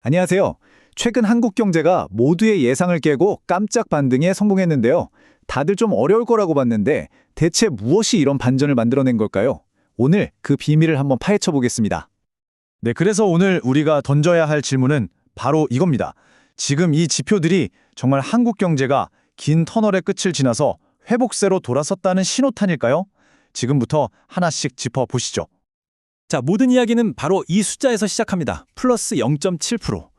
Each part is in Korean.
안녕하세요. 최근 한국 경제가 모두의 예상을 깨고 깜짝 반등에 성공했는데요. 다들 좀 어려울 거라고 봤는데 대체 무엇이 이런 반전을 만들어낸 걸까요? 오늘 그 비밀을 한번 파헤쳐 보겠습니다. 네, 그래서 오늘 우리가 던져야 할 질문은 바로 이겁니다. 지금 이 지표들이 정말 한국 경제가 긴 터널의 끝을 지나서 회복세로 돌아섰다는 신호탄일까요? 지금부터 하나씩 짚어보시죠. 자, 모든 이야기는 바로 이 숫자에서 시작합니다. 플러스 0.7%.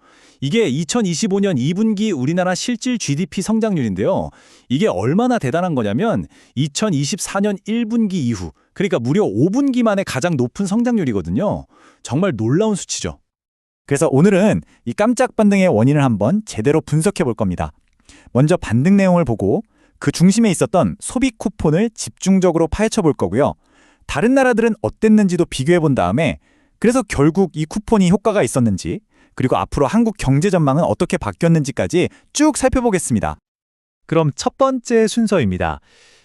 이게 2025년 2분기 우리나라 실질 GDP 성장률인데요. 이게 얼마나 대단한 거냐면 2024년 1분기 이후, 그러니까 무려 5분기 만에 가장 높은 성장률이거든요. 정말 놀라운 수치죠. 그래서 오늘은 이 깜짝 반등의 원인을 한번 제대로 분석해 볼 겁니다. 먼저 반등 내용을 보고 그 중심에 있었던 소비 쿠폰을 집중적으로 파헤쳐 볼 거고요. 다른 나라들은 어땠는지도 비교해 본 다음에 그래서 결국 이 쿠폰이 효과가 있었는지 그리고 앞으로 한국 경제 전망은 어떻게 바뀌었는지까지 쭉 살펴보겠습니다. 그럼 첫 번째 순서입니다.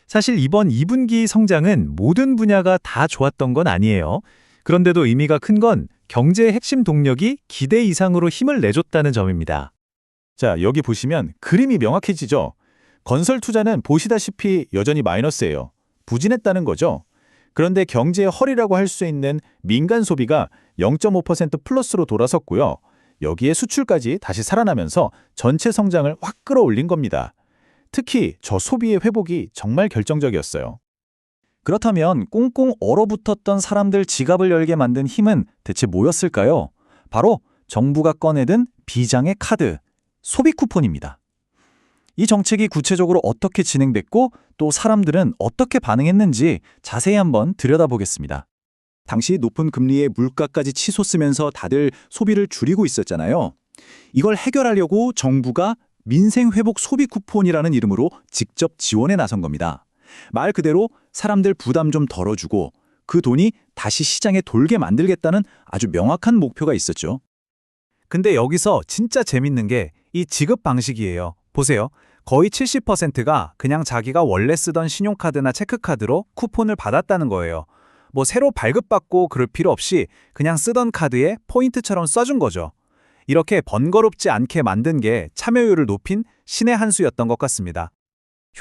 사실 이번 2분기 성장은 모든 분야가 다 좋았던 건 아니에요. 그런데도 의미가 큰 건 경제의 핵심 동력이 기대 이상으로 힘을 내줬다는 점입니다. 자, 여기 보시면 그림이 명확해지죠. 건설 투자는 보시다시피 여전히 마이너스예요. 부진했다는 거죠. 그런데 경제의 허리라고 할 수 있는 민간 소비가 0.5% 플러스로 돌아섰고요. 여기에 수출까지 다시 살아나면서 전체 성장을 확 끌어올린 겁니다. 특히 저 소비의 회복이 정말 결정적이었어요. 그렇다면 꽁꽁 얼어붙었던 사람들 지갑을 열게 만든 힘은 대체 뭐였을까요? 바로 정부가 꺼내든 비장의 카드, 소비 쿠폰입니다. 이 정책이 구체적으로 어떻게 진행됐고 또 사람들은 어떻게 반응했는지 자세히 한번 들여다보겠습니다. 당시 높은 금리에 물가까지 치솟으면서 다들 소비를 줄이고 있었잖아요. 이걸 해결하려고 정부가 민생회복 소비 쿠폰이라는 이름으로 직접 지원에 나선 겁니다. 말 그대로 사람들 부담 좀 덜어주고 그 돈이 다시 시장에 돌게 만들겠다는 아주 명확한 목표가 있었죠. 근데 여기서 진짜 재밌는 게 이 지급 방식이에요. 보세요. 거의 70%가 그냥 자기가 원래 쓰던 신용카드나 체크카드로 쿠폰을 받았다는 거예요. 뭐 새로 발급받고 그럴 필요 없이 그냥 쓰던 카드에 포인트처럼 써준 거죠. 이렇게 번거롭지 않게 만든 게 참여율을 높인 신의 한 수였던 것 같습니다.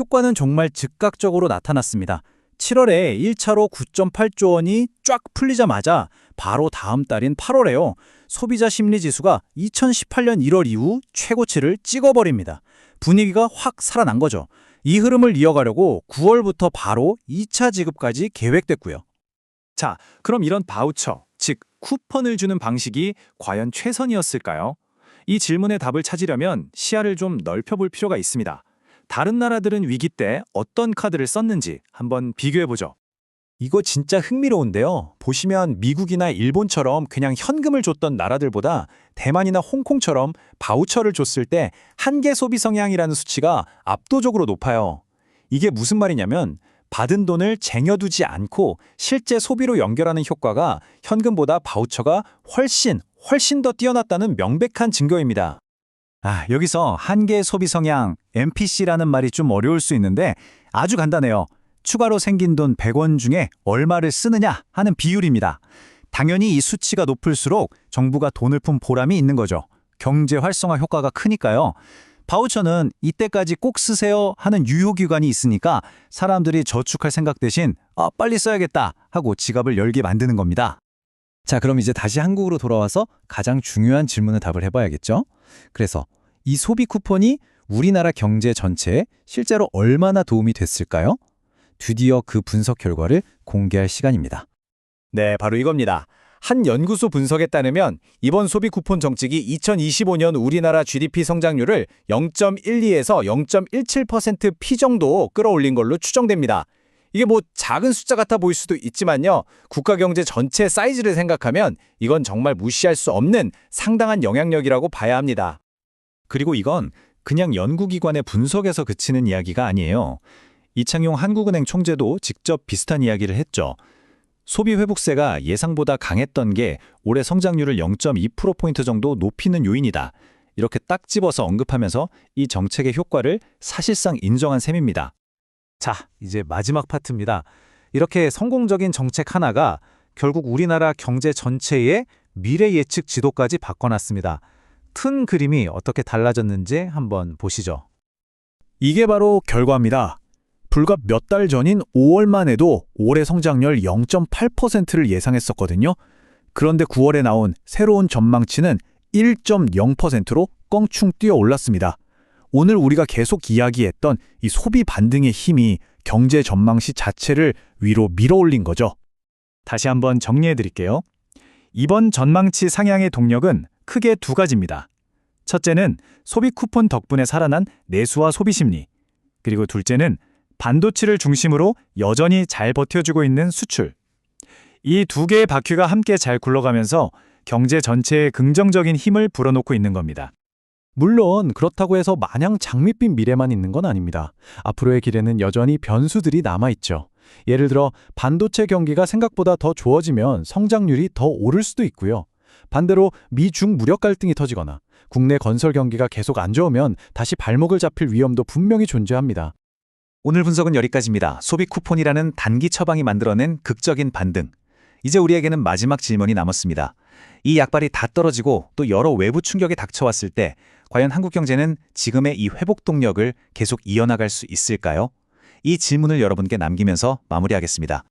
효과는 정말 즉각적으로 나타났습니다. 7월에 1차로 9.8조 원이 쫙 풀리자마자 바로 다음 달인 8월에요. 소비자 심리지수가 2018년 1월 이후 최고치를 찍어버립니다. 분위기가 확 살아난 거죠. 이 흐름을 이어가려고 9월부터 바로 2차 지급까지 계획됐고요. 자, 그럼 이런 바우처, 즉 쿠폰을 주는 방식이 과연 최선이었을까요? 이 질문의 답을 찾으려면 시야를 좀 넓혀볼 필요가 있습니다. 다른 나라들은 위기 때 어떤 카드를 썼는지 한번 비교해보죠. 이거 진짜 흥미로운데요. 보시면 미국이나 일본처럼 그냥 현금을 줬던 나라들보다 대만이나 홍콩처럼 바우처를 줬을 때 한계 소비 성향이라는 수치가 압도적으로 높아요. 이게 무슨 말이냐면 받은 돈을 쟁여두지 않고 실제 소비로 연결하는 효과가 현금보다 바우처가 훨씬 더 뛰어났다는 명백한 증거입니다. 여기서 한계 소비 성향, MPC라는 말이 좀 어려울 수 있는데 아주 간단해요. 추가로 생긴 돈 100원 중에 얼마를 쓰느냐 하는 비율입니다. 당연히 이 수치가 높을수록 정부가 돈을 푼 보람이 있는 거죠. 경제 활성화 효과가 크니까요. 바우처는 이때까지 꼭 쓰세요 하는 유효기간이 있으니까 사람들이 저축할 생각 대신 빨리 써야겠다 하고 지갑을 열게 만드는 겁니다. 자, 그럼 이제 다시 한국으로 돌아와서 가장 중요한 질문을 답을 해봐야겠죠? 그래서 이 소비 쿠폰이 우리나라 경제 전체에 실제로 얼마나 도움이 됐을까요? 드디어 그 분석 결과를 공개할 시간입니다. 네, 바로 이겁니다. 한 연구소 분석에 따르면 이번 소비 쿠폰 정책이 2025년 우리나라 GDP 성장률을 0.12에서 0.17% 피 정도 끌어올린 걸로 추정됩니다. 이게 뭐 작은 숫자 같아 보일 수도 있지만요. 국가 경제 전체 사이즈를 생각하면 이건 정말 무시할 수 없는 상당한 영향력이라고 봐야 합니다. 그리고 이건 그냥 연구기관의 분석에서 그치는 이야기가 아니에요. 이창용 한국은행 총재도 직접 비슷한 이야기를 했죠. 소비 회복세가 예상보다 강했던 게 올해 성장률을 0.2%포인트 정도 높이는 요인이다. 이렇게 딱 집어서 언급하면서 이 정책의 효과를 사실상 인정한 셈입니다. 자, 이제 마지막 파트입니다. 이렇게 성공적인 정책 하나가 결국 우리나라 경제 전체의 미래 예측 지도까지 바꿔놨습니다. 튼 그림이 어떻게 달라졌는지 한번 보시죠. 이게 바로 결과입니다. 불과 몇 달 전인 5월만 해도 올해 성장률 0.8%를 예상했었거든요. 그런데 9월에 나온 새로운 전망치는 1.0%로 껑충 뛰어 올랐습니다. 오늘 우리가 계속 이야기했던 이 소비 반등의 힘이 경제 전망시 자체를 위로 밀어올린 거죠. 다시 한번 정리해 드릴게요. 이번 전망치 상향의 동력은 크게 두 가지입니다. 첫째는 소비 쿠폰 덕분에 살아난 내수와 소비 심리, 그리고 둘째는 반도체를 중심으로 여전히 잘 버텨주고 있는 수출. 이 두 개의 바퀴가 함께 잘 굴러가면서 경제 전체에 긍정적인 힘을 불어넣고 있는 겁니다. 물론 그렇다고 해서 마냥 장밋빛 미래만 있는 건 아닙니다. 앞으로의 길에는 여전히 변수들이 남아있죠. 예를 들어 반도체 경기가 생각보다 더 좋아지면 성장률이 더 오를 수도 있고요. 반대로 미중 무력 갈등이 터지거나 국내 건설 경기가 계속 안 좋으면 다시 발목을 잡힐 위험도 분명히 존재합니다. 오늘 분석은 여기까지입니다. 소비 쿠폰이라는 단기 처방이 만들어낸 극적인 반등. 이제 우리에게는 마지막 질문이 남았습니다. 이 약발이 다 떨어지고 또 여러 외부 충격이 닥쳐왔을 때 과연 한국 경제는 지금의 이 회복 동력을 계속 이어나갈 수 있을까요? 이 질문을 여러분께 남기면서 마무리하겠습니다.